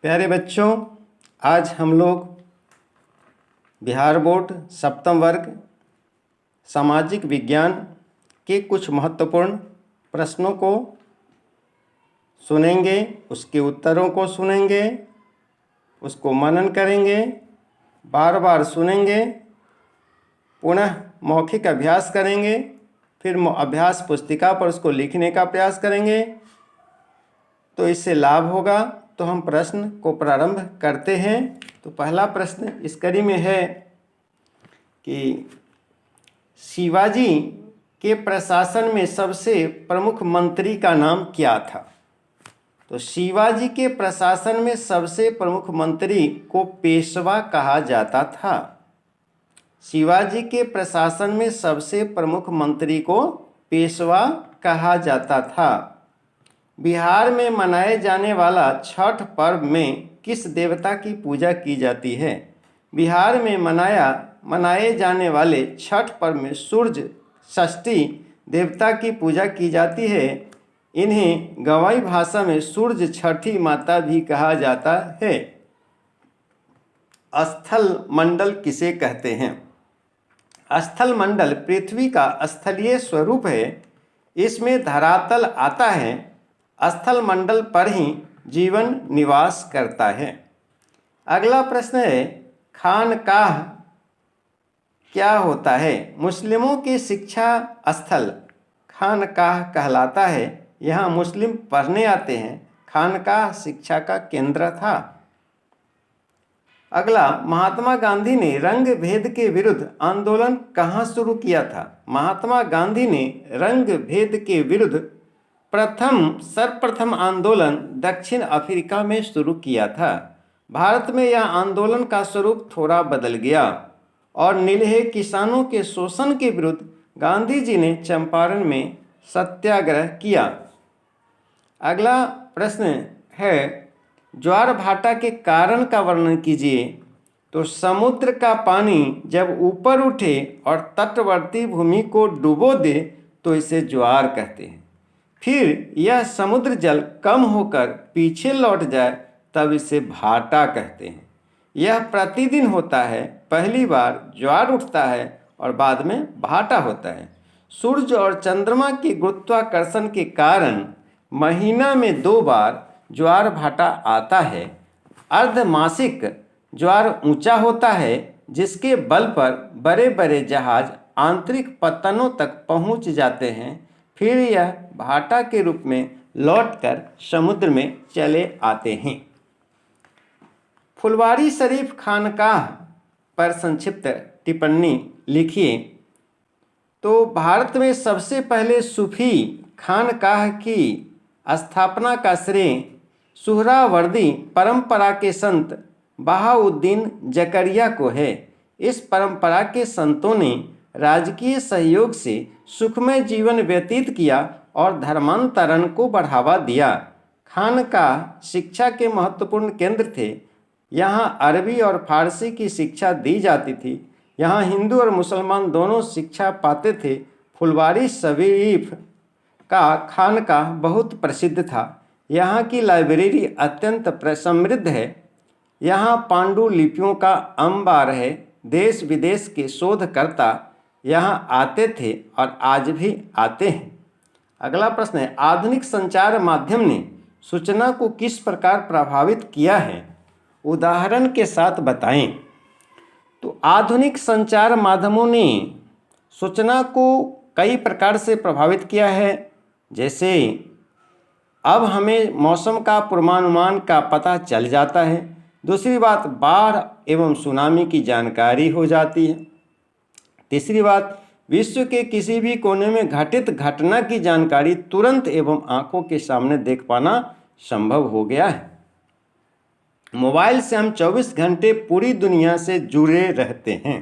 प्यारे बच्चों, आज हम लोग बिहार बोर्ड सप्तम वर्ग सामाजिक विज्ञान के कुछ महत्वपूर्ण प्रश्नों को सुनेंगे, उसके उत्तरों को सुनेंगे, उसको मनन करेंगे, बार बार सुनेंगे, पुनः मौखिक अभ्यास करेंगे, फिर अभ्यास पुस्तिका पर उसको लिखने का प्रयास करेंगे। तो इससे लाभ होगा। तो हम प्रश्न को प्रारंभ करते हैं। तो पहला प्रश्न इस कड़ी में है कि शिवाजी के प्रशासन में सबसे प्रमुख मंत्री का नाम क्या था। तो शिवाजी के प्रशासन में सबसे प्रमुख मंत्री को पेशवा कहा जाता था। शिवाजी के प्रशासन में सबसे प्रमुख मंत्री को पेशवा कहा जाता था। बिहार में मनाए जाने वाला छठ पर्व में किस देवता की पूजा की जाती है। बिहार में मनाए जाने वाले छठ पर्व में सूर्य षष्ठी देवता की पूजा की जाती है। इन्हें गवाई भाषा में सूर्य छठी माता भी कहा जाता है। स्थल मंडल किसे कहते हैं। स्थल मंडल पृथ्वी का स्थलीय स्वरूप है। इसमें धरातल आता है। स्थल मंडल पर ही जीवन निवास करता है। अगला प्रश्न है, खानकाह क्या होता है। मुस्लिमों की शिक्षा स्थल खानकाह कहलाता है। यहाँ मुस्लिम पढ़ने आते हैं। खानकाह शिक्षा का केंद्र था। अगला, महात्मा गांधी ने रंग भेद के विरुद्ध आंदोलन कहाँ शुरू किया था। महात्मा गांधी ने रंग भेद के विरुद्ध सर्वप्रथम आंदोलन दक्षिण अफ्रीका में शुरू किया था। भारत में यह आंदोलन का स्वरूप थोड़ा बदल गया और नीलहे किसानों के शोषण के विरुद्ध गांधी जी ने चंपारण में सत्याग्रह किया। अगला प्रश्न है, ज्वार भाटा के कारण का वर्णन कीजिए। तो समुद्र का पानी जब ऊपर उठे और तटवर्ती भूमि को डुबो दे तो इसे ज्वार कहते हैं। फिर यह समुद्र जल कम होकर पीछे लौट जाए तब इसे भाटा कहते हैं। यह प्रतिदिन होता है। पहली बार ज्वार उठता है और बाद में भाटा होता है। सूर्य और चंद्रमा के गुरुत्वाकर्षण के कारण महीना में 2 बार ज्वार भाटा आता है। अर्धमासिक ज्वार ऊंचा होता है, जिसके बल पर बड़े बड़े जहाज आंतरिक पत्तनों तक पहुंच जाते हैं। फिर यह भाटा के रूप में लौटकर समुद्र में चले आते हैं। फुलवारी शरीफ खानकाह पर संक्षिप्त टिप्पणी लिखिए। तो भारत में सबसे पहले सूफी खानकाह की स्थापना का श्रेय सुहरावर्दी परंपरा के संत बहाउद्दीन जकरिया को है। इस परंपरा के संतों ने राजकीय सहयोग से सुखमय जीवन व्यतीत किया और धर्मांतरण को बढ़ावा दिया। खानकाह शिक्षा के महत्वपूर्ण केंद्र थे। यहाँ अरबी और फारसी की शिक्षा दी जाती थी। यहाँ हिंदू और मुसलमान दोनों शिक्षा पाते थे। फुलवारी शरीफ का खानकाह बहुत प्रसिद्ध था। यहाँ की लाइब्रेरी अत्यंत समृद्ध है। यहाँ पांडुलिपियों का अंबार है। देश विदेश के शोधकर्ता यहाँ आते थे और आज भी आते हैं। अगला प्रश्न है, आधुनिक संचार माध्यम ने सूचना को किस प्रकार प्रभावित किया है। उदाहरण के साथ बताएं। तो आधुनिक संचार माध्यमों ने सूचना को कई प्रकार से प्रभावित किया है। जैसे अब हमें मौसम का पूर्वानुमान का पता चल जाता है। दूसरी बात, बाढ़ एवं सुनामी की जानकारी हो जाती है। तीसरी बात, विश्व के किसी भी कोने में घटित घटना की जानकारी तुरंत एवं आंखों के सामने देख पाना संभव हो गया है। मोबाइल से हम 24 घंटे पूरी दुनिया से जुड़े रहते हैं।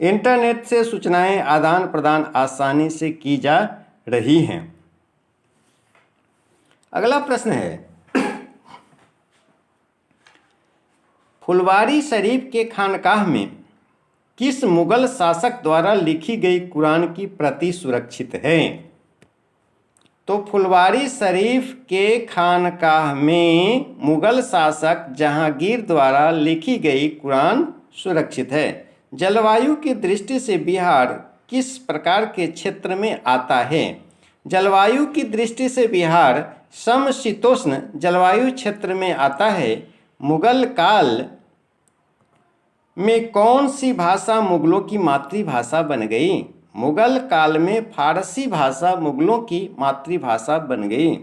इंटरनेट से सूचनाएं आदान प्रदान आसानी से की जा रही हैं। अगला प्रश्न है, फुलवारी शरीफ के खानकाह में किस मुगल शासक द्वारा लिखी गई कुरान की प्रति सुरक्षित है। तो फुलवारी शरीफ के खानकाह में मुगल शासक जहांगीर द्वारा लिखी गई कुरान सुरक्षित है। जलवायु की दृष्टि से बिहार किस प्रकार के क्षेत्र में आता है? जलवायु की दृष्टि से बिहार समशीतोष्ण जलवायु क्षेत्र में आता है। मुगल काल में कौन सी भाषा मुगलों की मातृभाषा बन गई? मुगल काल में फारसी भाषा मुगलों की मातृभाषा बन गई।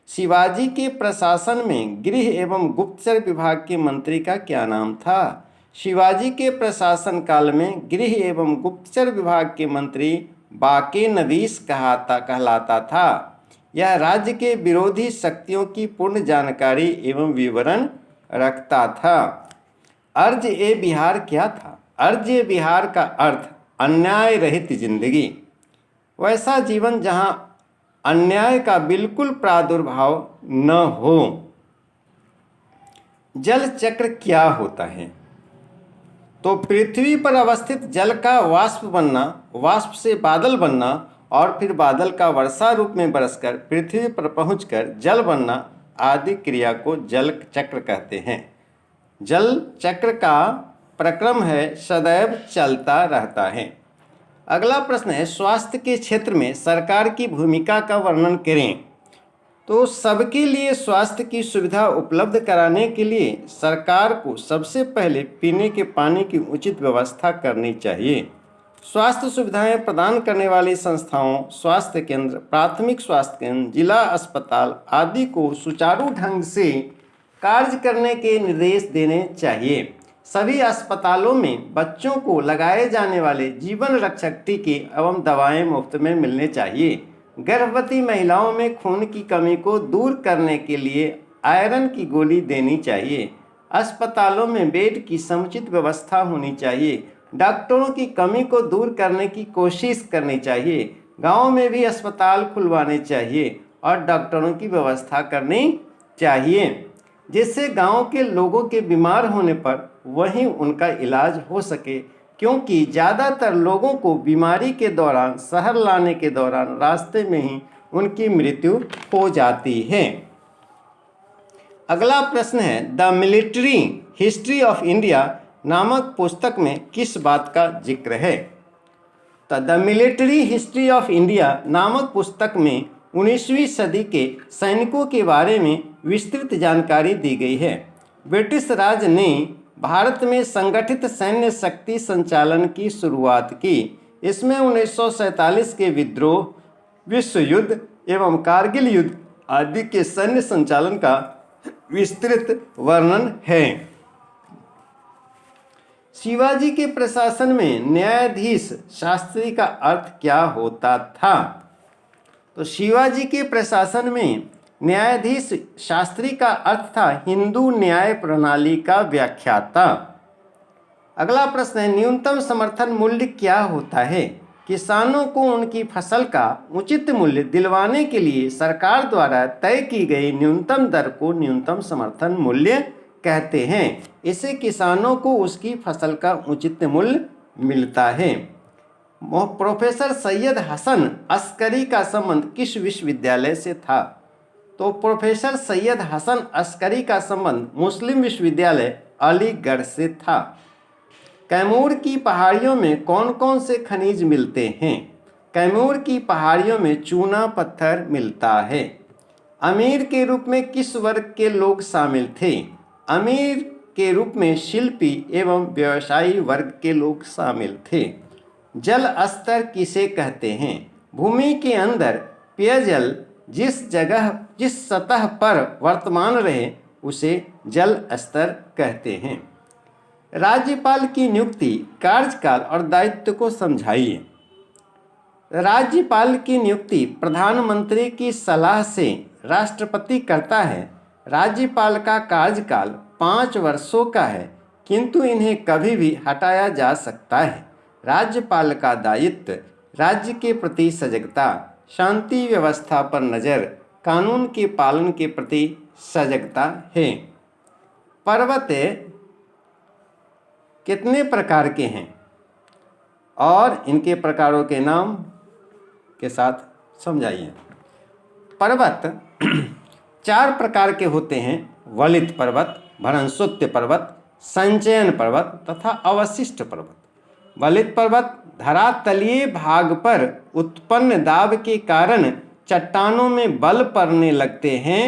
शिवाजी के प्रशासन में गृह एवं गुप्तचर विभाग के मंत्री का क्या नाम था? शिवाजी के प्रशासन काल में गृह एवं गुप्तचर विभाग के मंत्री बाके नवीस कहलाता था। यह राज्य के विरोधी शक्तियों की पूर्ण जानकारी एवं विवरण रखता था। अर्ज ए बिहार क्या था? अर्ज ए बिहार का अर्थ अन्याय रहित जिंदगी, वैसा जीवन जहां अन्याय का बिल्कुल प्रादुर्भाव न हो। जल चक्र क्या होता है? तो पृथ्वी पर अवस्थित जल का वाष्प बनना, वाष्प से बादल बनना और फिर बादल का वर्षा रूप में बरसकर पृथ्वी पर पहुंचकर जल बनना आदि क्रिया को जल चक्र कहते हैं। जल चक्र का प्रक्रम है, सदैव चलता रहता है। अगला प्रश्न है, स्वास्थ्य के क्षेत्र में सरकार की भूमिका का वर्णन करें। तो सबके लिए स्वास्थ्य की सुविधा उपलब्ध कराने के लिए सरकार को सबसे पहले पीने के पानी की उचित व्यवस्था करनी चाहिए। स्वास्थ्य सुविधाएं प्रदान करने वाली संस्थाओं, स्वास्थ्य केंद्र, प्राथमिक स्वास्थ्य केंद्र, जिला अस्पताल आदि को सुचारू ढंग से कार्य करने के निर्देश देने चाहिए। सभी अस्पतालों में बच्चों को लगाए जाने वाले जीवन रक्षक टीके एवं दवाएं मुफ्त में मिलने चाहिए। गर्भवती महिलाओं में खून की कमी को दूर करने के लिए आयरन की गोली देनी चाहिए। अस्पतालों में बेड की समुचित व्यवस्था होनी चाहिए। डॉक्टरों की कमी को दूर करने की कोशिश करनी चाहिए। गाँव में भी अस्पताल खुलवाने चाहिए और डॉक्टरों की व्यवस्था करनी चाहिए, जिससे गांव के लोगों के बीमार होने पर वहीं उनका इलाज हो सके, क्योंकि ज़्यादातर लोगों को बीमारी के दौरान, शहर लाने के दौरान रास्ते में ही उनकी मृत्यु हो जाती है। अगला प्रश्न है, the military history of India नामक पुस्तक में किस बात का जिक्र है? तो the military history of India नामक पुस्तक में 19वीं सदी के सैनिकों के बारे में विस्तृत जानकारी दी गई है। ब्रिटिश राज ने भारत में संगठित सैन्य शक्ति संचालन की शुरुआत की। इसमें 1947 के विद्रोह, विश्व युद्ध एवं कारगिल युद्ध आदि के सैन्य संचालन का विस्तृत वर्णन है। शिवाजी के प्रशासन में न्यायाधीश शास्त्री का अर्थ क्या होता था? तो शिवाजी के प्रशासन में न्यायाधीश शास्त्री का अर्थ था हिंदू न्याय प्रणाली का व्याख्याता। अगला प्रश्न है, न्यूनतम समर्थन मूल्य क्या होता है? किसानों को उनकी फसल का उचित मूल्य दिलवाने के लिए सरकार द्वारा तय की गई न्यूनतम दर को न्यूनतम समर्थन मूल्य कहते हैं। इससे किसानों को उसकी फसल का उचित मूल्य मिलता है। प्रोफेसर सैयद हसन अस्करी का संबंध किस विश्वविद्यालय से था? तो प्रोफेसर सैयद हसन अस्करी का संबंध मुस्लिम विश्वविद्यालय अलीगढ़ से था। कैमूर की पहाड़ियों में कौन कौन से खनिज मिलते हैं? कैमूर की पहाड़ियों में चूना पत्थर मिलता है। अमीर के रूप में किस वर्ग के लोग शामिल थे? अमीर के रूप में शिल्पी एवं व्यवसायी वर्ग के लोग शामिल थे। जल स्तर किसे कहते हैं? भूमि के अंदर पेयजल जिस सतह पर वर्तमान रहे उसे जल स्तर कहते हैं। राज्यपाल की नियुक्ति, कार्यकाल और दायित्व को समझाइए। राज्यपाल की नियुक्ति प्रधानमंत्री की सलाह से राष्ट्रपति करता है। राज्यपाल का कार्यकाल 5 वर्षों का है, किंतु इन्हें कभी भी हटाया जा सकता है। राज्यपाल का दायित्व राज्य के प्रति सजगता, शांति व्यवस्था पर नज़र, कानून के पालन के प्रति सजगता है। पर्वत कितने प्रकार के हैं और इनके प्रकारों के नाम के साथ समझाइए। पर्वत 4 प्रकार के होते हैं: वलित पर्वत, भ्रंशोत्य पर्वत, संचयन पर्वत तथा अवशिष्ट पर्वत। वलित पर्वत धरातलीय भाग पर उत्पन्न दाब के कारण चट्टानों में बल पड़ने लगते हैं।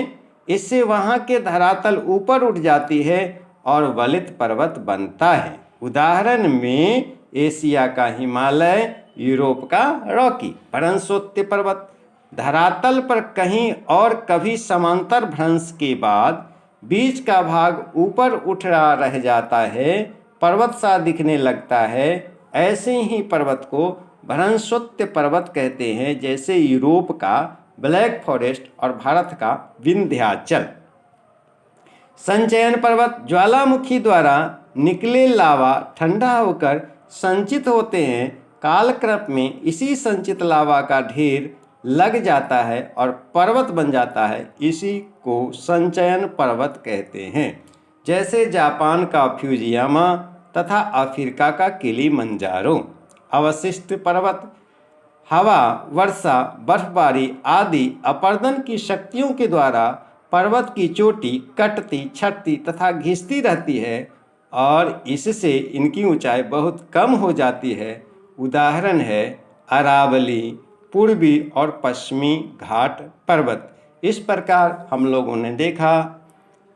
इससे वहाँ के धरातल ऊपर उठ जाती है और वलित पर्वत बनता है। उदाहरण में एशिया का हिमालय, यूरोप का रॉकी। भ्रंशोत्य पर्वत धरातल पर कहीं और कभी समांतर भ्रंश के बाद बीच का भाग ऊपर उठ रह जाता है, पर्वत सा दिखने लगता है। ऐसे ही पर्वत को भ्रंशोत्य पर्वत कहते हैं, जैसे यूरोप का ब्लैक फॉरेस्ट और भारत का विंध्याचल। संचयन पर्वत ज्वालामुखी द्वारा निकले लावा ठंडा होकर संचित होते हैं। कालक्रम में इसी संचित लावा का ढेर लग जाता है और पर्वत बन जाता है। इसी को संचयन पर्वत कहते हैं, जैसे जापान का फ्यूजियामा तथा अफ्रीका का किलिमंजारो। अवशिष्ट पर्वत हवा, वर्षा, बर्फबारी आदि अपर्दन की शक्तियों के द्वारा पर्वत की चोटी कटती, छटती तथा घिसती रहती है और इससे इनकी ऊंचाई बहुत कम हो जाती है। उदाहरण है अरावली, पूर्वी और पश्चिमी घाट पर्वत। इस प्रकार हम लोगों ने देखा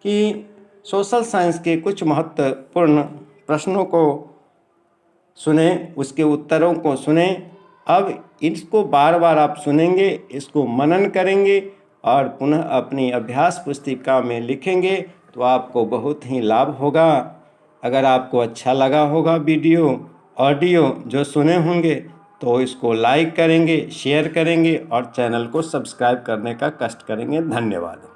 कि सोशल साइंस के कुछ महत्वपूर्ण प्रश्नों को सुने, उसके उत्तरों को सुने। अब इसको बार बार आप सुनेंगे, इसको मनन करेंगे और पुनः अपनी अभ्यास पुस्तिका में लिखेंगे तो आपको बहुत ही लाभ होगा। अगर आपको अच्छा लगा होगा वीडियो ऑडियो जो सुने होंगे तो इसको लाइक करेंगे, शेयर करेंगे और चैनल को सब्सक्राइब करने का कष्ट करेंगे। धन्यवाद।